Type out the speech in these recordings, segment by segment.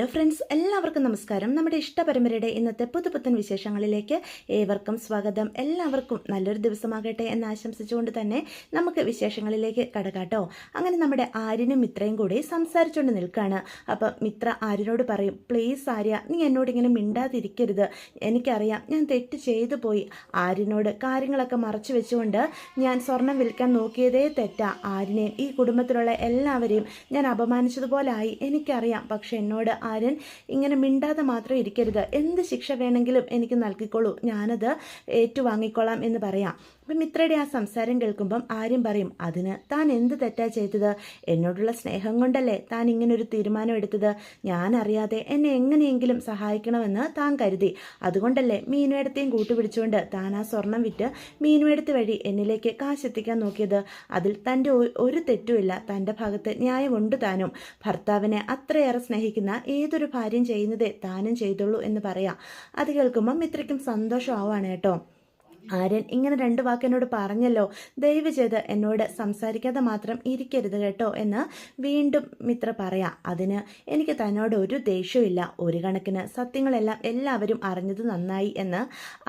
Hello friends, എല്ലാവർക്കും നമസ്കാരം. നമ്മുടെ ഇഷ്ടപരമ്പരയുടെ ഇന്നത്തെ പുതുപുത്തൻ വിശേഷങ്ങളിലേക്ക് ഏവർക്കും സ്വാഗതം. എല്ലാവർക്കും നല്ലൊരു ദിവസമാകട്ടെ എന്ന് ആശംസിച്ചുകൊണ്ട് തന്നെ നമുക്ക് വിശേഷങ്ങളിലേക്ക് കടക്കാട്ടോ. അങ്ങനെ നമ്മുടെ ആര്യനും മിത്രയും കൂടി സംസാരിച്ചുകൊണ്ട് നിൽക്കുകയാണ്. അപ്പം മിത്ര ആര്യനോട് പറയും, പ്ലീസ് ആര്യ, നീ എന്നോട് ഇങ്ങനെ മിണ്ടാതിരിക്കരുത്. എനിക്കറിയാം ഞാൻ തെറ്റ് ചെയ്തു പോയി. ആര്യനോട് കാര്യങ്ങളൊക്കെ മറച്ചു വെച്ചുകൊണ്ട് ഞാൻ സ്വർണം വിൽക്കാൻ നോക്കിയതേ തെറ്റാ. ആര്യനെയും ഈ കുടുംബത്തിലുള്ള എല്ലാവരെയും ഞാൻ അപമാനിച്ചതുപോലായി, എനിക്കറിയാം. പക്ഷെ എന്നോട് ആര്യൻ ഇങ്ങനെ മിണ്ടാതെ മാത്രം ഇരിക്കരുത്. എന്ത് ശിക്ഷ വേണമെങ്കിലും എനിക്ക് നൽകിക്കോളൂ, ഞാനത് ഏറ്റുവാങ്ങിക്കോളാം എന്ന് പറയാം. അപ്പം മിത്രയുടെ ആ സംസാരം കേൾക്കുമ്പം ആര്യം പറയും, അതിന് താൻ എന്ത് തെറ്റാ ചെയ്തത്? എന്നോടുള്ള സ്നേഹം കൊണ്ടല്ലേ താൻ ഇങ്ങനൊരു തീരുമാനം എടുത്തത്? ഞാനറിയാതെ എന്നെ എങ്ങനെയെങ്കിലും സഹായിക്കണമെന്ന് താൻ കരുതി. അതുകൊണ്ടല്ലേ മീനുവേടത്തെയും കൂട്ടുപിടിച്ചുകൊണ്ട് താൻ ആ സ്വർണം വിറ്റ് മീനുവേടത്ത് വഴി എന്നിലേക്ക് കാശെത്തിക്കാൻ നോക്കിയത്. അതിൽ തൻ്റെ ഒരു തെറ്റുമില്ല, തൻ്റെ ഭാഗത്ത് ന്യായമുണ്ട് താനും. ഭർത്താവിനെ അത്രയേറെ സ്നേഹിക്കുന്ന ഏതൊരു ഭാര്യയും ചെയ്യുന്നതേ താനും ചെയ്തുള്ളൂ എന്ന് പറയാം. അത് കേൾക്കുമ്പം മിത്രയ്ക്കും സന്തോഷമാവാണ് കേട്ടോ. ആര്യൻ ഇങ്ങനെ രണ്ട് വാക്കെന്നോട് പറഞ്ഞല്ലോ, ദയവ് ചെയ്ത് എന്നോട് സംസാരിക്കാതെ മാത്രം ഇരിക്കരുത് കേട്ടോ എന്ന് വീണ്ടും മിത്ര പറയാം. അതിന് എനിക്ക് തന്നോട് ഒരു ദേഷ്യമില്ല. ഒരു കണക്കിന് സത്യങ്ങളെല്ലാം എല്ലാവരും അറിഞ്ഞത് നന്നായി എന്ന്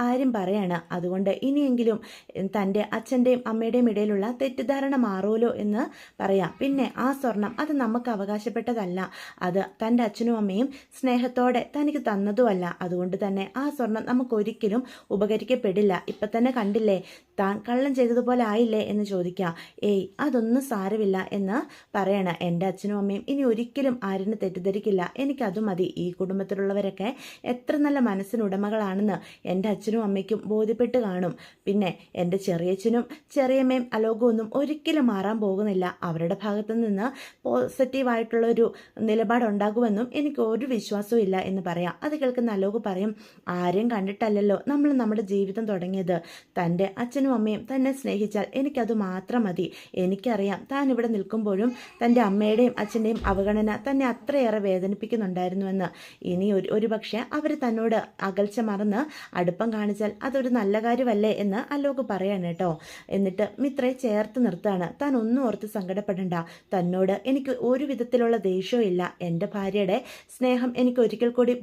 ആര്യൻ പറയാണ്. അതുകൊണ്ട് ഇനിയെങ്കിലും തൻ്റെ അച്ഛൻ്റെയും അമ്മയുടെയും ഇടയിലുള്ള തെറ്റിദ്ധാരണ മാറുമല്ലോ എന്ന് പറയാം. പിന്നെ ആ സ്വർണം അത് നമുക്ക് അവകാശപ്പെട്ടതല്ല. അത് തൻ്റെ അച്ഛനും അമ്മയും സ്നേഹത്തോടെ തനിക്ക് തന്നതുമല്ല. അതുകൊണ്ട് തന്നെ ആ സ്വർണം നമുക്കൊരിക്കലും ഉപകരിക്കപ്പെടില്ല. ഇപ്പം തന്നെ കണ്ടില്ലേ, താൻ കള്ളം ചെയ്തതുപോലെ ആയില്ലേ എന്ന് ചോദിക്കുക. ഏയ്, അതൊന്നും സാരമില്ല എന്ന് പറയണ. എൻ്റെ അച്ഛനും അമ്മയും ഇനി ഒരിക്കലും ആര്യനെ തെറ്റിദ്ധരിക്കില്ല. എനിക്കത് മതി. ഈ കുടുംബത്തിലുള്ളവരൊക്കെ എത്ര നല്ല മനസ്സിനുടമകളാണെന്ന് എൻ്റെ അച്ഛനും അമ്മയ്ക്കും ബോധ്യപ്പെട്ട് കാണും. പിന്നെ എൻ്റെ ചെറിയച്ഛനും ചെറിയമ്മയും അലോകമൊന്നും ഒരിക്കലും മാറാൻ പോകുന്നില്ല. അവരുടെ ഭാഗത്തു നിന്ന് പോസിറ്റീവായിട്ടുള്ളൊരു നിലപാടുണ്ടാകുമെന്നും എനിക്ക് ഒരു വിശ്വാസവും ഇല്ല എന്ന് പറയാം. അത് കേൾക്കുന്ന അലോക് പറയും, ആരെയും കണ്ടിട്ടല്ലല്ലോ നമ്മൾ നമ്മുടെ ജീവിതം തുടങ്ങിയത്. തൻ്റെ അച്ഛനും അമ്മയും തന്നെ സ്നേഹിച്ചാൽ എനിക്കത് മാത്രം മതി. എനിക്കറിയാം താൻ ഇവിടെ നിൽക്കുമ്പോഴും തൻ്റെ അമ്മയുടെയും അച്ഛൻ്റെയും അവഗണന തന്നെ അത്രയേറെ വേദനിപ്പിക്കുന്നുണ്ടായിരുന്നുവെന്ന്. ഇനി ഒരു പക്ഷേ അവർ തന്നോട് അകൽച്ച മറന്ന് അടുപ്പം കാണിച്ചാൽ അതൊരു നല്ല കാര്യമല്ലേ എന്ന് അലോക് പറയാണ് കേട്ടോ. എന്നിട്ട് മിത്രയെ ചേർത്ത് നിർത്താണ്. താൻ ഒന്നും ഓർത്ത് സങ്കടപ്പെടണ്ട. തന്നോട് എനിക്ക് ഒരു വിധത്തിലുള്ള ദേഷ്യവും ഇല്ല. എൻ്റെ ഭാര്യയുടെ സ്നേഹം എനിക്ക് ഒരിക്കൽ കൂടി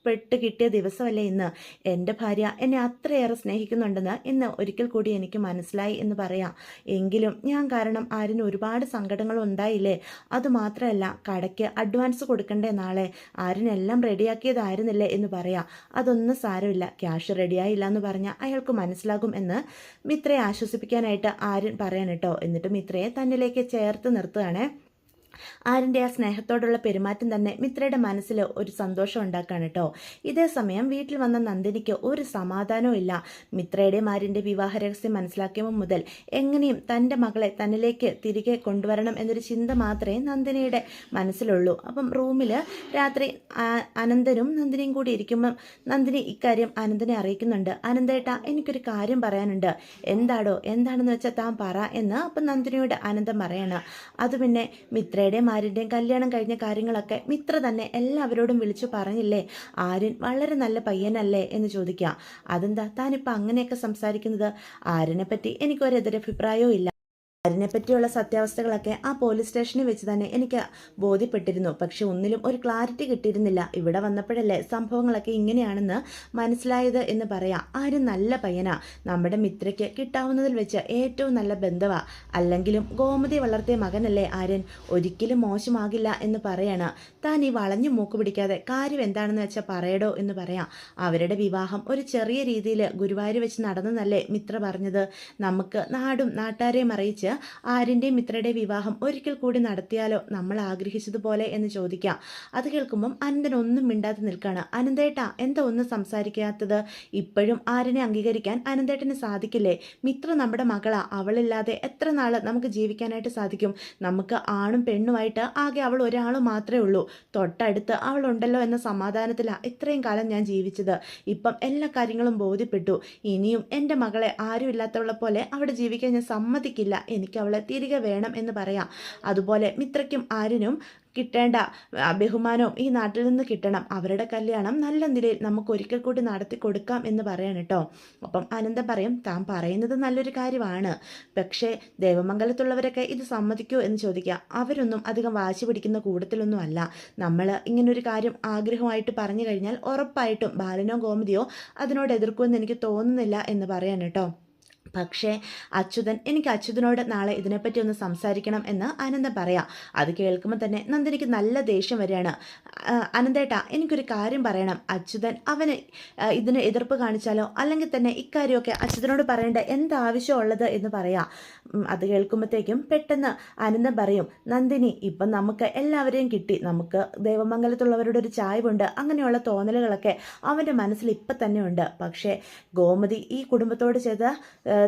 പെട്ട് കിട്ടിയ ദിവസമല്ലേ ഇന്ന്. എൻ്റെ ഭാര്യ എന്നെ അത്രയേറെ സ്നേഹിക്കുന്നുണ്ടെന്ന് ഇന്ന് ഒരിക്കൽ കൂടി എനിക്ക് മനസ്സിലായി എന്ന് പറയാം. എങ്കിലും ഞാൻ കാരണം ആര്യന് ഒരുപാട് സങ്കടങ്ങൾ ഉണ്ടായില്ലേ. അതുമാത്രമല്ല, കടയ്ക്ക് അഡ്വാൻസ് കൊടുക്കണ്ടേ നാളെ. ആര്യനെല്ലാം റെഡിയാക്കിയതായിരുന്നില്ലേ എന്ന് പറയാം. അതൊന്നും സാരമില്ല, ക്യാഷ് റെഡിയായില്ല എന്ന് പറഞ്ഞാൽ അയാൾക്ക് മനസ്സിലാകും എന്ന് മിത്രയെ ആശ്വസിപ്പിക്കാനായിട്ട് ആര്യൻ പറയാൻ കേട്ടോ. എന്നിട്ട് മിത്രയെ തന്നിലേക്ക് ചേർത്ത് നിർത്തുകയാണേ. ആര്യൻ്റെ ആ സ്നേഹത്തോടുള്ള പെരുമാറ്റം തന്നെ മിത്രയുടെ മനസ്സിൽ ഒരു സന്തോഷം ഉണ്ടാക്കുകയാണ് കേട്ടോ. ഇതേ സമയം വീട്ടിൽ വന്ന നന്ദിനിക്ക് ഒരു സമാധാനവും ഇല്ല. മിത്രയുടെയും ആര്യൻ്റെ വിവാഹ രഹസ്യം മനസ്സിലാക്കിയപ്പോൾ മുതൽ എങ്ങനെയും തൻ്റെ മകളെ തന്നിലേക്ക് തിരികെ കൊണ്ടുവരണം എന്നൊരു ചിന്ത മാത്രമേ നന്ദിനിയുടെ മനസ്സിലുള്ളൂ. അപ്പം റൂമിൽ രാത്രി അനന്തനും നന്ദിനിയും കൂടി ഇരിക്കുമ്പം നന്ദിനി ഇക്കാര്യം അനന്തനെ അറിയിക്കുന്നുണ്ട്. അനന്തേട്ടാ, എനിക്കൊരു കാര്യം പറയാനുണ്ട്. എന്താണെന്ന് വെച്ചാൽ താൻ പറ എന്ന് അപ്പം നന്ദിനിയോട് അനന്തം പറയണം. അത് പിന്നെ മിത്രയുടെ ആര്യൻ്റെയും കല്യാണം കഴിഞ്ഞ കാര്യങ്ങളൊക്കെ മിത്ര തന്നെ എല്ലാവരോടും വിളിച്ചു പറഞ്ഞില്ലേ. ആര്യൻ വളരെ നല്ല പയ്യനല്ലേ എന്ന് ചോദിക്കുക. അതെന്താ താനിപ്പോൾ അങ്ങനെയൊക്കെ സംസാരിക്കുന്നത്? ആര്യനെ പറ്റി എനിക്കൊരു എതിരഭിപ്രായവും ഇല്ല. അതിനെപ്പറ്റിയുള്ള സത്യാവസ്ഥകളൊക്കെ ആ പോലീസ് സ്റ്റേഷനിൽ വെച്ച് തന്നെ എനിക്ക് ബോധ്യപ്പെട്ടിരുന്നു. പക്ഷെ ഒന്നിലും ഒരു ക്ലാരിറ്റി കിട്ടിയിരുന്നില്ല. ഇവിടെ വന്നപ്പോഴല്ലേ സംഭവങ്ങളൊക്കെ ഇങ്ങനെയാണെന്ന് മനസ്സിലായത് എന്ന് പറയാം. ആരും നല്ല പയ്യനാ. നമ്മുടെ മിത്രയ്ക്ക് കിട്ടാവുന്നതിൽ വെച്ച് ഏറ്റവും നല്ല ബന്ധവാ. അല്ലെങ്കിലും ഗോമതി വളർത്തിയ മകനല്ലേ ആര്യൻ, ഒരിക്കലും മോശമാകില്ല എന്ന് പറയണം. താൻ ഈ വളഞ്ഞു മൂക്ക് പിടിക്കാതെ കാര്യം എന്താണെന്ന് വെച്ചാൽ പറയടോ എന്ന് പറയാം. അവരുടെ വിവാഹം ഒരു ചെറിയ രീതിയിൽ ഗുരുവായൂർ വെച്ച് നടന്നെന്നല്ലേ മിത്ര പറഞ്ഞത്. നമുക്ക് നാടും നാട്ടാരെയും അറിയിച്ച് ആര്യൻ്റെയും മിത്രയുടെ വിവാഹം ഒരിക്കൽ കൂടി നടത്തിയാലോ, നമ്മൾ ആഗ്രഹിച്ചതുപോലെ എന്ന് ചോദിക്കാം. അത് കേൾക്കുമ്പം അനന്തൻ ഒന്നും മിണ്ടാതെ നിൽക്കുകയാണ്. അനന്തേട്ടാ, എന്താ ഒന്നും സംസാരിക്കാത്തത്? ഇപ്പോഴും ആര്യനെ അംഗീകരിക്കാൻ അനന്തേട്ടന് സാധിക്കില്ലേ? മിത്ര നമ്മുടെ മകളാ. അവളില്ലാതെ എത്ര നാൾ നമുക്ക് ജീവിക്കാനായിട്ട് സാധിക്കും? നമുക്ക് ആണും പെണ്ണുമായിട്ട് ആകെ അവൾ ഒരാളും മാത്രമേ ഉള്ളൂ. തൊട്ടടുത്ത് അവളുണ്ടല്ലോ എന്ന സമാധാനത്തിലാണ് ഇത്രയും കാലം ഞാൻ ജീവിച്ചത്. ഇപ്പം എല്ലാ കാര്യങ്ങളും ബോധ്യപ്പെട്ടു. ഇനിയും എൻ്റെ മകളെ ആരും ഇല്ലാത്തവളെ പോലെ അവിടെ ജീവിക്കാൻ ഞാൻ സമ്മതിക്കില്ല എനിക്ക് അവളെ തിരികെ വേണം എന്ന് പറയാം. അതുപോലെ മിത്രയ്ക്കും ആര്യനും കിട്ടേണ്ട ബഹുമാനവും ഈ നാട്ടിൽ നിന്ന് കിട്ടണം. അവരുടെ കല്യാണം നല്ല നിലയിൽ നമുക്ക് ഒരിക്കൽ കൂടി നടത്തി കൊടുക്കാം എന്ന് പറയാൻ കേട്ടോ. അപ്പം അനന്തൻ പറയും, താൻ പറയുന്നത് നല്ലൊരു കാര്യമാണ്, പക്ഷേ ദേവമംഗലത്തുള്ളവരൊക്കെ ഇത് സമ്മതിക്കൂ എന്ന് ചോദിക്കുക. അവരൊന്നും അധികം വാശി പിടിക്കുന്ന കൂട്ടത്തിലൊന്നും അല്ല. നമ്മൾ ഇങ്ങനൊരു കാര്യം ആഗ്രഹമായിട്ട് പറഞ്ഞു കഴിഞ്ഞാൽ ഉറപ്പായിട്ടും ബാലനോ ഗോമതിയോ അതിനോട് എതിർക്കുമെന്ന് എനിക്ക് തോന്നുന്നില്ല എന്ന് പറയാൻ കേട്ടോ. പക്ഷേ എനിക്ക് അച്യുതനോട് നാളെ ഇതിനെപ്പറ്റി ഒന്ന് സംസാരിക്കണം എന്ന് അനന്തൻ പറയാം. അത് കേൾക്കുമ്പോൾ തന്നെ നന്ദിനിക്ക് നല്ല ദേഷ്യം വരികയാണ്. അനന്തേട്ടാ, എനിക്കൊരു കാര്യം പറയണം. അച്യുതൻ അവന് ഇതിന് എതിർപ്പ് കാണിച്ചാലോ, അല്ലെങ്കിൽ തന്നെ ഇക്കാര്യമൊക്കെ അച്യുതനോട് പറയേണ്ട എന്താവശ്യമുള്ളത് എന്ന് പറയാം. അത് കേൾക്കുമ്പോഴത്തേക്കും പെട്ടെന്ന് അനന്തൻ പറയും, നന്ദിനി, ഇപ്പം നമുക്ക് എല്ലാവരെയും കിട്ടി, നമുക്ക് ദേവമംഗലത്തുള്ളവരുടെ ഒരു ചായ്വുണ്ട്, അങ്ങനെയുള്ള തോന്നലുകളൊക്കെ അവൻ്റെ മനസ്സിൽ ഇപ്പം തന്നെ ഉണ്ട്. പക്ഷേ ഗോമതി ഈ കുടുംബത്തോട് ചെയ്ത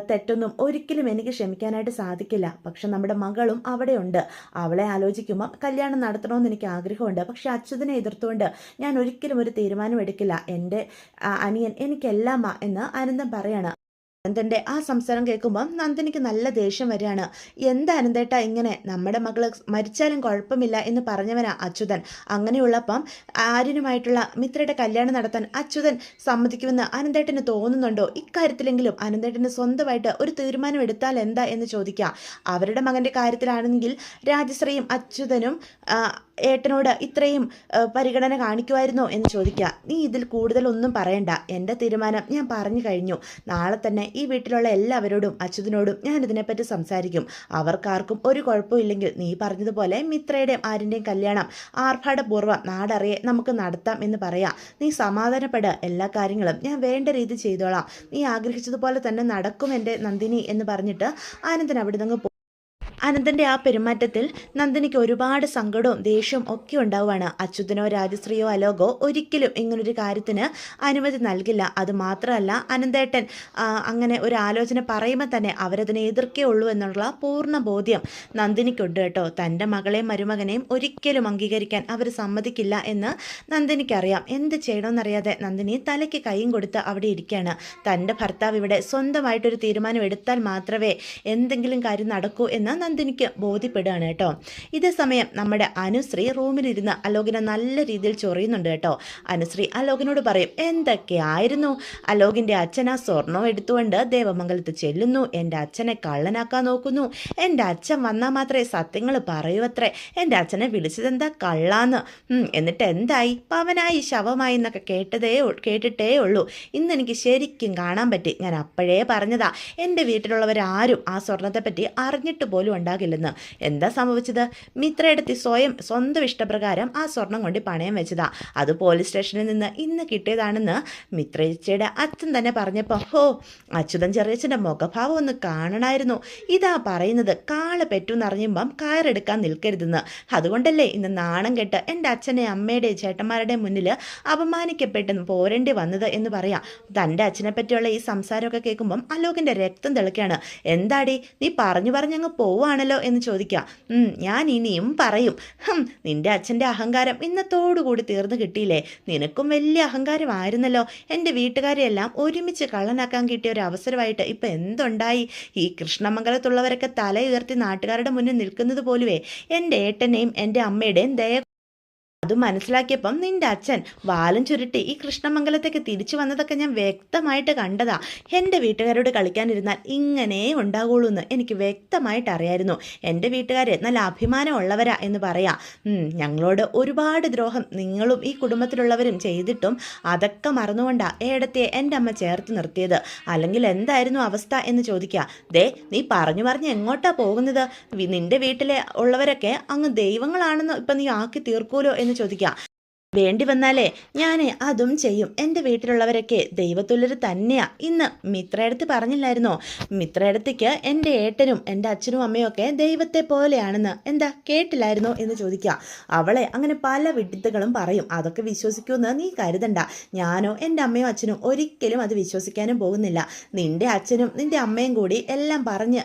തെറ്റൊന്നും ഒരിക്കലും എനിക്ക് ക്ഷമിക്കാനായിട്ട് സാധിക്കില്ല. പക്ഷെ നമ്മുടെ മകളും അവിടെയുണ്ട്. അവളെ ആലോചിക്കുമ്പോൾ കല്യാണം നടത്തണമെന്ന് എനിക്ക് ആഗ്രഹമുണ്ട്. പക്ഷെ അച്യുതനെ എതിർത്തുകൊണ്ട് ഞാൻ ഒരിക്കലും ഒരു തീരുമാനം എടുക്കില്ല. എൻ്റെ അനിയൻ എനിക്കെല്ലാമാ എന്ന് അനന്തൻ പറയാണ്. അനന്തൻ്റെ ആ സംസാരം കേൾക്കുമ്പം നന്ദിനിക്ക് നല്ല ദേഷ്യം വരികയാണ്. എന്താ അനന്തേട്ടാ ഇങ്ങനെ, നമ്മുടെ മകൾ മരിച്ചാലും കുഴപ്പമില്ല എന്ന് പറഞ്ഞവനാ അച്യുതൻ. അങ്ങനെയുള്ളപ്പം ആര്യനുമായിട്ടുള്ള മിത്രയുടെ കല്യാണം നടത്താൻ അച്യുതൻ സമ്മതിക്കുമെന്ന് അനന്തേട്ടന് തോന്നുന്നുണ്ടോ? ഇക്കാര്യത്തിലെങ്കിലും അനന്തേട്ടന് സ്വന്തമായിട്ട് ഒരു തീരുമാനം എടുത്താൽ എന്താ എന്ന് ചോദിക്കാം. അവരുടെ മകൻ്റെ കാര്യത്തിലാണെങ്കിൽ രാജശ്രീയും അച്യുതനും ഏട്ടനോട് ഇത്രയും പരിഗണന കാണിക്കുമായിരുന്നോ എന്ന് ചോദിക്കുക. നീ ഇതിൽ കൂടുതലൊന്നും പറയണ്ട, എൻ്റെ തീരുമാനം ഞാൻ പറഞ്ഞു കഴിഞ്ഞു. നാളെ തന്നെ ഈ വീട്ടിലുള്ള എല്ലാവരോടും അച്യുതനോടും ഞാൻ ഇതിനെപ്പറ്റി സംസാരിക്കും. അവർക്കാർക്കും ഒരു കുഴപ്പമില്ലെങ്കിൽ നീ പറഞ്ഞതുപോലെ മിത്രയുടെയും ആര്യൻ്റെയും കല്യാണം ആർഭാടപൂർവ്വം നാടറിയെ നമുക്ക് നടത്താം എന്ന് പറയാം. നീ സമാധാനപ്പെട്, എല്ലാ കാര്യങ്ങളും ഞാൻ വേണ്ട രീതി ചെയ്തോളാം. നീ ആഗ്രഹിച്ചതുപോലെ തന്നെ നടക്കും എൻ്റെ നന്ദിനി എന്ന് പറഞ്ഞിട്ട് ആനന്ദൻ അവിടെ നിന്ന് അനന്തൻ്റെ ആ പെരുമാറ്റത്തിൽ നന്ദിനിക്ക് ഒരുപാട് സങ്കടവും ദേഷ്യവും ഒക്കെ ഉണ്ടാവുകയാണ്. അച്യുതനോ രാജശ്രീയോ അലോകോ ഒരിക്കലും ഇങ്ങനൊരു കാര്യത്തിന് അനുമതി നൽകില്ല. അതുമാത്രമല്ല, അനന്തേട്ടൻ അങ്ങനെ ഒരു ആലോചന പറയുമ്പോൾ തന്നെ അവരതിനെ എതിർക്കേ ഉള്ളൂ എന്നുള്ള പൂർണ്ണ ബോധ്യം നന്ദിനിക്കുണ്ട് കേട്ടോ. തൻ്റെ മകളെയും മരുമകനെയും ഒരിക്കലും അംഗീകരിക്കാൻ അവർ സമ്മതിക്കില്ല എന്ന് നന്ദിനിക്കറിയാം. എന്ത് ചെയ്യണമെന്നറിയാതെ നന്ദിനി തലയ്ക്ക് കൈയും കൊടുത്ത് അവിടെ ഇരിക്കുകയാണ്. തൻ്റെ ഭർത്താവ് ഇവിടെ സ്വന്തമായിട്ടൊരു തീരുമാനം എടുത്താൽ മാത്രമേ എന്തെങ്കിലും കാര്യം നടക്കൂ എന്ന് നന്ദിനിക്ക് ബോധ്യപ്പെടുകയാണ് കേട്ടോ. ഇതേ സമയം നമ്മുടെ അനുശ്രീ റൂമിലിരുന്ന് അലോകിനെ നല്ല രീതിയിൽ ചൊറിയുന്നുണ്ട് കേട്ടോ. അനുശ്രീ അലോകിനോട് പറയും, എന്തൊക്കെയായിരുന്നു അലോകിൻ്റെ അച്ഛൻ ആ സ്വർണം എടുത്തുകൊണ്ട് ദേവമംഗലത്ത് ചെല്ലുന്നു, എൻ്റെ അച്ഛനെ കള്ളനാക്കാൻ നോക്കുന്നു, എൻ്റെ അച്ഛൻ വന്നാൽ മാത്രമേ സത്യങ്ങൾ പറയൂ അത്രേ, എൻ്റെ അച്ഛനെ വിളിച്ചതെന്താ കള്ളാന്ന്, എന്നിട്ട് എന്തായി, പവനായി ശവമായി എന്നൊക്കെ കേട്ടിട്ടേ ഉള്ളൂ. ഇന്ന് എനിക്ക് ശരിക്കും കാണാൻ പറ്റി. ഞാൻ അപ്പോഴേ പറഞ്ഞതാ എൻ്റെ വീട്ടിലുള്ളവരാരും ആ സ്വർണത്തെപ്പറ്റി അറിഞ്ഞിട്ട് പോലും ഉണ്ടാകില്ലെന്ന്. എന്താ സംഭവിച്ചത്? മിത്രയെടുത്തി സ്വന്തം ഇഷ്ടപ്രകാരം ആ സ്വർണം കൊണ്ട് പണയം വെച്ചതാ. അത് പോലീസ് സ്റ്റേഷനിൽ നിന്ന് ഇന്ന് കിട്ടിയതാണെന്ന് മിത്രേച്ചയുടെ അച്ഛൻ തന്നെ പറഞ്ഞപ്പോൾ അച്യുതൻ ചെറിയച്ഛൻ്റെ മുഖഭാവം ഒന്ന് കാണണമായിരുന്നു. ഇതാ പറയുന്നത്, കാള് പെറ്റുന്നറിയുമ്പം കയറെടുക്കാൻ നിൽക്കരുതെന്ന്. അതുകൊണ്ടല്ലേ ഇന്ന് നാണം കെട്ട് എൻ്റെ അച്ഛനെ അമ്മയുടെയും ചേട്ടന്മാരുടെയും മുന്നിൽ അപമാനിക്കപ്പെട്ട് പോരേണ്ടി വന്നത് എന്ന് പറയാം. തൻ്റെ അച്ഛനെ പറ്റിയുള്ള ഈ സംസാരമൊക്കെ കേൾക്കുമ്പം അലോകിൻ്റെ രക്തം തിളയ്ക്കാണ്. എന്താടി നീ പറഞ്ഞങ്ങ് പോവാണല്ലോ എന്ന് ചോദിക്കാം. ഞാൻ ഇനിയും പറയും. നിന്റെ അച്ഛൻ്റെ അഹങ്കാരം ഇന്നത്തോടുകൂടി തീർന്നു കിട്ടിയില്ലേ? നിനക്കും വലിയ അഹങ്കാരമായിരുന്നല്ലോ. എൻ്റെ വീട്ടുകാരെയെല്ലാം ഒരുമിച്ച് കള്ളനാക്കാൻ കിട്ടിയ ഒരു അവസരമായിട്ട് ഇപ്പം എന്തുണ്ടായി? ഈ കൃഷ്ണമംഗലത്തുള്ളവരൊക്കെ തല ഉയർത്തി നാട്ടുകാരുടെ മുന്നിൽ നിൽക്കുന്നത് പോലുവേ എൻ്റെ ഏട്ടനെയും എൻ്റെ അമ്മയുടെയും ദയ അത് മനസ്സിലാക്കിയപ്പം നിന്റെ അച്ഛൻ വാലും ചുരുട്ടി ഈ കൃഷ്ണമംഗലത്തേക്ക് തിരിച്ചു വന്നതൊക്കെ ഞാൻ വ്യക്തമായിട്ട് കണ്ടതാ. എൻ്റെ വീട്ടുകാരോട് കളിക്കാനിരുന്നാൽ ഇങ്ങനെ ഉണ്ടാകുള്ളൂ എന്ന് എനിക്ക് വ്യക്തമായിട്ട് അറിയായിരുന്നു. എൻ്റെ വീട്ടുകാരെ നല്ല അഭിമാനമുള്ളവരാ എന്ന് പറയാം. ഞങ്ങളോട് ഒരുപാട് ദ്രോഹം നിങ്ങളും ഈ കുടുംബത്തിലുള്ളവരും ചെയ്തിട്ടും അതൊക്കെ മറന്നുകൊണ്ടാ ഏടത്തെ എൻ്റെ അമ്മ ചേർത്ത് നിർത്തിയത്. അല്ലെങ്കിൽ എന്തായിരുന്നു അവസ്ഥ എന്ന് ചോദിക്കുക. ദേ, നീ പറഞ്ഞു എങ്ങോട്ടാ പോകുന്നത്? നിന്റെ വീട്ടിലെ ഉള്ളവരൊക്കെ അങ്ങ് ദൈവങ്ങളാണെന്ന് ഇപ്പം നീ ആക്കി തീർക്കൂലോ എന്ന് ചോദിക്കാം. വേണ്ടി വന്നാലേ ഞാൻ അതും ചെയ്യും. എൻ്റെ വീട്ടിലുള്ളവരൊക്കെ ദൈവത്തുള്ളവർ തന്നെയാ. ഇന്ന് മിത്രയടുത്ത് പറഞ്ഞില്ലായിരുന്നോ, മിത്രയടുത്തേക്ക് എൻ്റെ ഏട്ടനും എൻ്റെ അച്ഛനും അമ്മയും ഒക്കെ ദൈവത്തെ പോലെയാണെന്ന്? എന്താ കേട്ടില്ലായിരുന്നോ എന്ന് ചോദിക്കുക. അവളെ അങ്ങനെ പല വിഡിത്തങ്ങളും പറയും. അതൊക്കെ വിശ്വസിക്കുമെന്ന് നീ കരുതണ്ട. ഞാനോ എൻ്റെ അമ്മയോ അച്ഛനും ഒരിക്കലും അത് വിശ്വസിക്കാനും പോകുന്നില്ല. നിൻ്റെ അച്ഛനും നിൻ്റെ അമ്മയും കൂടി എല്ലാം പറഞ്ഞ്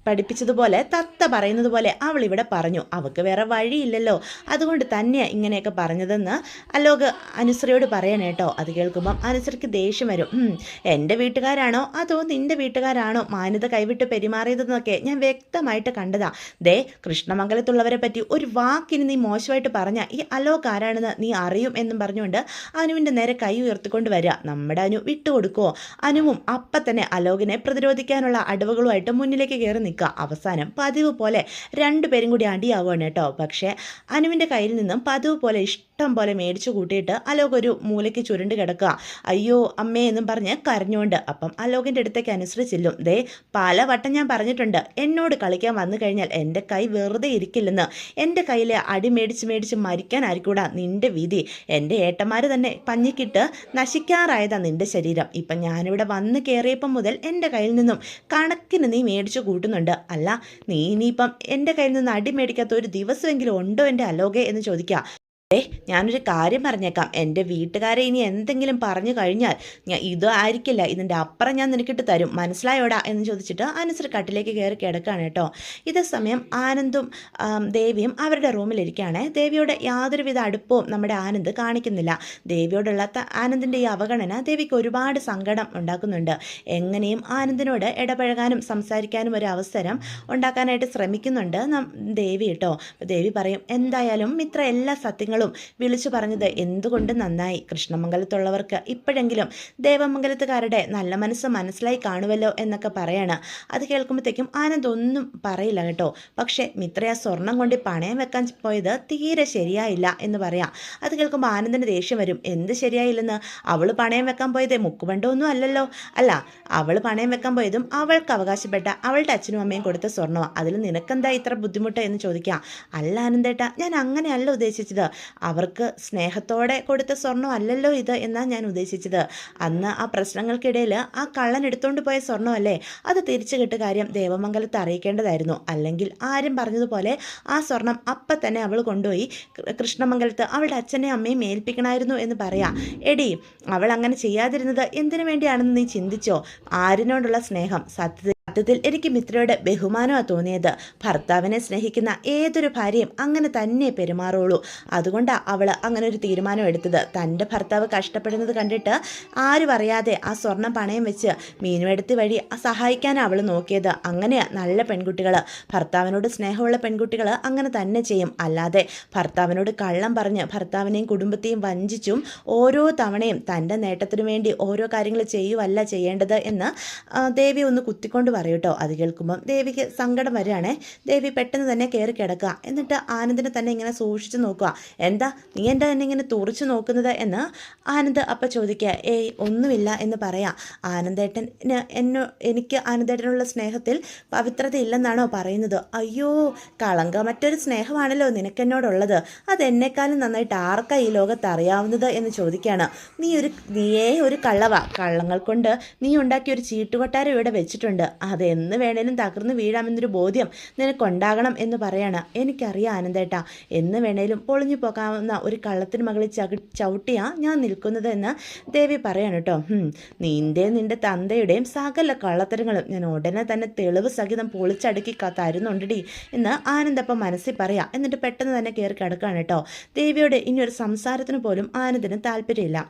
പഠിപ്പിച്ചതുപോലെ തത്ത പറയുന്നത് പോലെ അവൾ ഇവിടെ പറഞ്ഞു. അവൾക്ക് വേറെ വഴിയില്ലല്ലോ, അതുകൊണ്ട് തന്നെയാണ് ഇങ്ങനെയൊക്കെ പറഞ്ഞതെന്ന് അലോക് അനുശ്രീയോട് പറയണേട്ടോ. അത് കേൾക്കുമ്പം അനുശ്രീക്ക് ദേഷ്യം വരും. എൻ്റെ വീട്ടുകാരാണോ അതോ നിൻ്റെ വീട്ടുകാരാണോ മാന്യത കൈവിട്ട് പെരുമാറിയതെന്നൊക്കെ ഞാൻ വ്യക്തമായിട്ട് കണ്ടതാ. ദേ, കൃഷ്ണമംഗലത്തുള്ളവരെ പറ്റി ഒരു വാക്കിന് നീ മോശമായിട്ട് പറഞ്ഞ ഈ അലോക് ആരാണെന്ന് നീ അറിയും എന്നും പറഞ്ഞുകൊണ്ട് അനുവിൻ്റെ നേരെ കൈ ഉയർത്തിക്കൊണ്ട് വരിക. നമ്മുടെ അനു വിട്ടുകൊടുക്കുമോ? അനുവും അപ്പം തന്നെ അലോകിനെ പ്രതിരോധിക്കാനുള്ള അടവുകളുമായിട്ട് മുന്നിലേക്ക് കയറി നിൽക്കുക. അവസാനം പതിവ് പോലെ രണ്ടുപേരും കൂടി അടിയാവുകയാണ് കേട്ടോ. പക്ഷേ അനുവിൻ്റെ കയ്യിൽ നിന്നും പതിവ് പോലെ ഇഷ്ടം പോലെ മേടിച്ചു കൂട്ടിയിട്ട് അലോക് ഒരു മൂലയ്ക്ക് ചുരുണ്ട് കിടക്കുക. അയ്യോ അമ്മേ എന്നും പറഞ്ഞ് കരഞ്ഞുകൊണ്ട്. അപ്പം അലോകിൻ്റെ അടുത്തേക്ക് അനുസരിച്ച് ചെല്ലും. ദേ, പലവട്ടം ഞാൻ പറഞ്ഞിട്ടുണ്ട്, എന്നോട് കളിക്കാൻ വന്നു കഴിഞ്ഞാൽ എൻ്റെ കൈ വെറുതെ ഇരിക്കില്ലെന്ന്. എൻ്റെ കയ്യിലെ അടി മേടിച്ച് മരിക്കാനായിരിക്കൂടാ നിൻ്റെ വിധി. എൻ്റെ ഏട്ടന്മാർ തന്നെ പഞ്ഞിക്കിട്ട് നശിക്കാറായതാ നിൻ്റെ ശരീരം. ഇപ്പം ഞാനിവിടെ വന്ന് കയറിയപ്പം മുതൽ എൻ്റെ കയ്യിൽ നിന്നും കണക്കിന് നീ മേടിച്ചു കൂട്ടുന്നുണ്ട്. അല്ല, നീ ഇനിയിപ്പം എൻ്റെ കയ്യിൽ നിന്ന് അടി മേടിക്കാത്ത ഒരു ദിവസമെങ്കിലും ഉണ്ടോ എൻ്റെ അലോകെ എന്ന് ചോദിക്കുക. ഞാനൊരു കാര്യം പറഞ്ഞേക്കാം, എൻ്റെ വീട്ടുകാരെ ഇനി എന്തെങ്കിലും പറഞ്ഞു കഴിഞ്ഞാൽ ഞാൻ ഇതായിരിക്കില്ല, ഇതിൻ്റെ അപ്പുറം ഞാൻ നിനക്കിട്ട് തരും, മനസ്സിലായോടാ എന്ന് ചോദിച്ചിട്ട് അനുശ്രീ കട്ടിലേക്ക് കയറി കിടക്കുകയാണ് കേട്ടോ. ഇതേ സമയം ആനന്ദും ദേവിയും അവരുടെ റൂമിലിരിക്കുകയാണ്. ദേവിയോട് യാതൊരുവിധ അടുപ്പവും നമ്മുടെ ആനന്ദ് കാണിക്കുന്നില്ല. ദേവിയോടുള്ള ആനന്ദിൻ്റെ ഈ അവഗണന ദേവിക്ക് ഒരുപാട് സങ്കടം ഉണ്ടാക്കുന്നുണ്ട്. എങ്ങനെയും ആനന്ദിനോട് ഇടപഴകാനും സംസാരിക്കാനും ഒരു അവസരം ഉണ്ടാക്കാനായിട്ട് ശ്രമിക്കുന്നുണ്ട് ദേവി കേട്ടോ. ദേവി പറയും, എന്തായാലും മിത്ര എല്ലാ സത്യങ്ങളും വിളിച്ചു പറഞ്ഞത് എന്തുകൊണ്ട് നന്നായി. കൃഷ്ണമംഗലത്തുള്ളവർക്ക് ഇപ്പോഴെങ്കിലും ദേവമംഗലത്തുകാരുടെ നല്ല മനസ്സ് മനസ്സിലായി കാണുമല്ലോ എന്നൊക്കെ പറയാണ്. അത് കേൾക്കുമ്പോഴത്തേക്കും ആനന്ദ് ഒന്നും പറയില്ല കേട്ടോ. പക്ഷേ മിത്രയെ സ്വർണം കൊണ്ട് പണയം വെക്കാൻ പോയത് തീരെ ശരിയായില്ല എന്ന് പറയാം. അത് കേൾക്കുമ്പോൾ ആനന്ദിന് ദേഷ്യം വരും. എന്ത് ശരിയായില്ലെന്ന്? അവൾ പണയം വെക്കാൻ പോയത് മുക്കുബണ്ടൊന്നും അല്ലല്ലോ. അല്ല, അവൾ പണയം വെക്കാൻ പോയതും അവൾക്ക് അവകാശപ്പെട്ട അവളുടെ അച്ഛനും അമ്മയും കൊടുത്ത സ്വർണ്ണമാണ്. അതിൽ നിനക്കെന്താ ഇത്ര ബുദ്ധിമുട്ട് എന്ന് ചോദിക്കാം. അല്ല ആനന്ദേട്ടാ, ഞാൻ അങ്ങനെയല്ല ഉദ്ദേശിച്ചത്. അവർക്ക് സ്നേഹത്തോടെ കൊടുത്ത സ്വർണ്ണം അല്ലല്ലോ ഇത് എന്നാണ് ഞാൻ ഉദ്ദേശിച്ചത്. അന്ന് ആ പ്രശ്നങ്ങൾക്കിടയിൽ ആ കള്ളൻ എടുത്തുകൊണ്ട് പോയ സ്വർണ്ണമല്ലേ, അത് തിരിച്ചു കിട്ടുക കാര്യം ദേവമംഗലത്ത് അറിയിക്കേണ്ടതായിരുന്നു. അല്ലെങ്കിൽ ആരും പറഞ്ഞതുപോലെ ആ സ്വർണം അപ്പം തന്നെ അവൾ കൊണ്ടുപോയി കൃഷ്ണമംഗലത്ത് അവളുടെ അച്ഛനെയും അമ്മയും ഏൽപ്പിക്കണമായിരുന്നു എന്ന് പറയാം. എടി, അവൾ അങ്ങനെ ചെയ്യാതിരുന്നത് എന്തിനു വേണ്ടിയാണെന്ന് നീ ചിന്തിച്ചോ? ആരിനോടുള്ള സ്നേഹം. സത്യത്തിൽ എനിക്ക് മിത്രയോട് ബഹുമാനമാണ് തോന്നിയത്. ഭർത്താവിനെ സ്നേഹിക്കുന്ന ഏതൊരു ഭാര്യയും അങ്ങനെ തന്നെ പെരുമാറുള്ളൂ. അതുകൊണ്ടാണ് അവൾ അങ്ങനെ ഒരു തീരുമാനം എടുത്തത്. തൻ്റെ ഭർത്താവ് കഷ്ടപ്പെടുന്നത് കണ്ടിട്ട് ആരും അറിയാതെ ആ സ്വർണം പണയം വെച്ച് മീനുമെടുത്ത് വഴി സഹായിക്കാനാണ് അവൾ നോക്കിയത്. അങ്ങനെയാണ് നല്ല പെൺകുട്ടികൾ, ഭർത്താവിനോട് സ്നേഹമുള്ള പെൺകുട്ടികൾ അങ്ങനെ തന്നെ ചെയ്യും. അല്ലാതെ ഭർത്താവിനോട് കള്ളം പറഞ്ഞ് ഭർത്താവിനെയും കുടുംബത്തെയും വഞ്ചിച്ചും ഓരോ തവണയും തൻ്റെ നേട്ടത്തിനു വേണ്ടി ഓരോ കാര്യങ്ങൾ ചെയ്യുവല്ല ചെയ്യേണ്ടത് എന്ന് ദേവി ഒന്ന് കുത്തിക്കൊണ്ട് പറയൂട്ടോ. അത് കേൾക്കുമ്പം ദേവിക്ക് സങ്കടം വരികയാണേ. ദേവി പെട്ടെന്ന് തന്നെ കയറി കിടക്കുക. എന്നിട്ട് ആനന്ദിനെ തന്നെ ഇങ്ങനെ സൂക്ഷിച്ച് നോക്കുക. എന്താ നീ എൻ്റെ തന്നെ ഇങ്ങനെ തുറച്ചു നോക്കുന്നത് എന്ന് ആനന്ദ് അപ്പം ചോദിക്കുക. ഏയ് ഒന്നുമില്ല എന്ന് പറയാം. ആനന്ദേട്ടന് എനിക്ക് ആനന്ദേട്ടനുള്ള സ്നേഹത്തിൽ പവിത്രത ഇല്ലെന്നാണോ പറയുന്നത്? അയ്യോ, കളങ്കമറ്റൊരു സ്നേഹമാണല്ലോ നിനക്കെന്നോടുള്ളത്. അതെന്നെക്കാളും നന്നായിട്ട് ആർക്കാ ഈ ലോകത്ത് അറിയാവുന്നത് എന്ന് ചോദിക്കുകയാണ്. നീയേ ഒരു കള്ളവാ. കള്ളങ്ങൾ കൊണ്ട് നീ ഉണ്ടാക്കിയ ഒരു ചീട്ടുകൊട്ടാരം ഇവിടെ വെച്ചിട്ടുണ്ട്. അതെന്ന് വേണേലും തകർന്ന് വീഴാമെന്നൊരു ബോധ്യം നിനക്കുണ്ടാകണം എന്ന് പറയാണ്. എനിക്കറിയാം ആനന്ദേട്ടാ, എന്ന് വേണേലും പൊളിഞ്ഞു പോകാവുന്ന ഒരു കള്ളത്തിന് മകളിൽ ചവിട്ടിയാ ഞാൻ നിൽക്കുന്നത് എന്ന് ദേവി പറയാണ് കേട്ടോ. നിന്റെ തന്തയുടെയും സകല കള്ളത്തരങ്ങളും ഞാൻ ഉടനെ തന്നെ തെളിവ് സഹിതം പൊളിച്ചടുക്കി തരുന്നുണ്ടടി എന്ന് ആനന്ദപ്പം മനസ്സിൽ പറയാം. എന്നിട്ട് പെട്ടെന്ന് തന്നെ കയറി കിടക്കുകയാണ് കേട്ടോ. ദേവിയോട് ഇനിയൊരു സംസാരത്തിന് പോലും ആനന്ദിന് താല്പര്യമില്ല.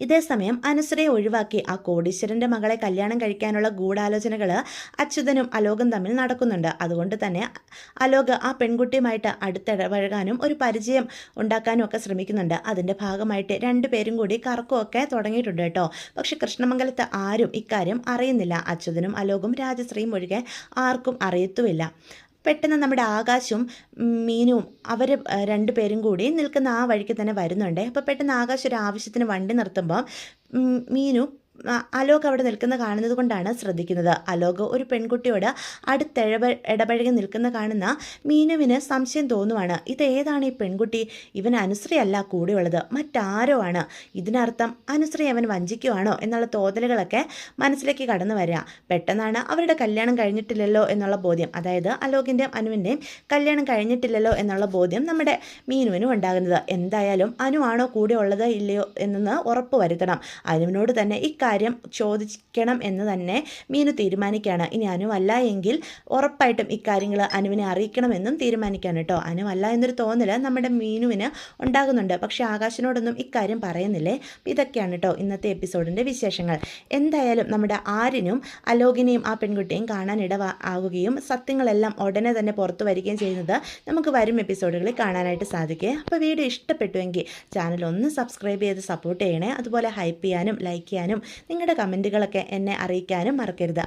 ഇതേ സമയം അനുശ്രീയെ ഒഴിവാക്കി ആ കോടീശ്വരൻ്റെ മകളെ കല്യാണം കഴിക്കാനുള്ള ഗൂഢാലോചനകൾ അച്യുതനും അലോകും തമ്മിൽ നടക്കുന്നുണ്ട്. അതുകൊണ്ട് തന്നെ അലോക് ആ പെൺകുട്ടിയുമായിട്ട് അടുത്തിടപഴകാനും ഒരു പരിചയം ഉണ്ടാക്കാനും ഒക്കെ ശ്രമിക്കുന്നുണ്ട്. അതിൻ്റെ ഭാഗമായിട്ട് രണ്ടുപേരും കൂടി കറക്കമൊക്കെ തുടങ്ങിയിട്ടുണ്ട് കേട്ടോ. പക്ഷെ കൃഷ്ണമംഗലത്ത് ആരും ഇക്കാര്യം അറിയുന്നില്ല. അച്യുതനും അലോകും രാജശ്രീയും ഒഴികെ ആർക്കും അറിയത്തുമില്ല. പെട്ടെന്ന് നമ്മുടെ ആകാശും മീനും അവർ രണ്ടുപേരും കൂടി നിൽക്കുന്ന ആ വഴിക്ക് തന്നെ വരുന്നുണ്ട്. അപ്പോൾ പെട്ടെന്ന് ആകാശ് ഒരു ആവശ്യത്തിന് വണ്ടി നിർത്തുമ്പോൾ മീനു അലോക് അവിടെ നിൽക്കുന്ന കാണുന്നത് കൊണ്ടാണ് ശ്രദ്ധിക്കുന്നത്. അലോക് ഒരു പെൺകുട്ടിയോട് ഇടപഴകി നിൽക്കുന്ന കാണുന്ന മീനുവിന് സംശയം തോന്നുവാണ്. ഇതേതാണ് ഈ പെൺകുട്ടി? ഇവൻ അനുശ്രീയല്ല കൂടെയുള്ളത്, മറ്റാരോ ആണ്. ഇതിനർത്ഥം അനുശ്രീ അവൻ വഞ്ചിക്കുവാണോ എന്നുള്ള തോന്നലുകളൊക്കെ മനസ്സിലേക്ക് കടന്നു വരിക. പെട്ടെന്നാണ് അവരുടെ കല്യാണം കഴിഞ്ഞിട്ടില്ലല്ലോ എന്നുള്ള ബോധ്യം, അതായത് അലോകിൻ്റെയും അനുവിൻ്റെയും കല്യാണം കഴിഞ്ഞിട്ടില്ലല്ലോ എന്നുള്ള ബോധ്യം നമ്മുടെ മീനുവിനും ഉണ്ടാകുന്നത്. എന്തായാലും അനു ആണോ കൂടെ ഉള്ളത് ഇല്ലയോ എന്നൊന്ന് ഉറപ്പ് വരുത്തണം. അനുവിനോട് തന്നെ ഈ ഇക്കാര്യം ചോദിക്കണം എന്ന് തന്നെ മീനു തീരുമാനിക്കുകയാണ്. ഇനി അനുവല്ല എങ്കിൽ ഉറപ്പായിട്ടും ഇക്കാര്യങ്ങൾ അനുവിനെ അറിയിക്കണമെന്നും തീരുമാനിക്കുകയാണ് കേട്ടോ. അനുവല്ല എന്നൊരു തോന്നൽ നമ്മുടെ മീനുവിന് ഉണ്ടാകുന്നുണ്ട്. പക്ഷേ ആകാശിനോടൊന്നും ഇക്കാര്യം പറയുന്നില്ലേ. ഇതൊക്കെയാണ് കേട്ടോ ഇന്നത്തെ എപ്പിസോഡിൻ്റെ വിശേഷങ്ങൾ. എന്തായാലും നമ്മുടെ ആര്യനും അലോകിനെയും ആ പെൺകുട്ടിയും കാണാൻ ആവുകയും സത്യങ്ങളെല്ലാം ഉടനെ തന്നെ പുറത്തു വരികയും ചെയ്യുന്നത് നമുക്ക് വരും എപ്പിസോഡുകളിൽ കാണാനായിട്ട് സാധിക്കും. അപ്പോൾ വീഡിയോ ഇഷ്ടപ്പെട്ടുവെങ്കിൽ ചാനൽ ഒന്ന് സബ്സ്ക്രൈബ് ചെയ്ത് സപ്പോർട്ട് ചെയ്യണേ. അതുപോലെ ഹൈപ്പ് ചെയ്യാനും ലൈക്ക് ചെയ്യാനും നിങ്ങളുടെ കമൻറ്റുകളൊക്കെ എന്നെ അറിയിക്കാനും മറക്കരുത്.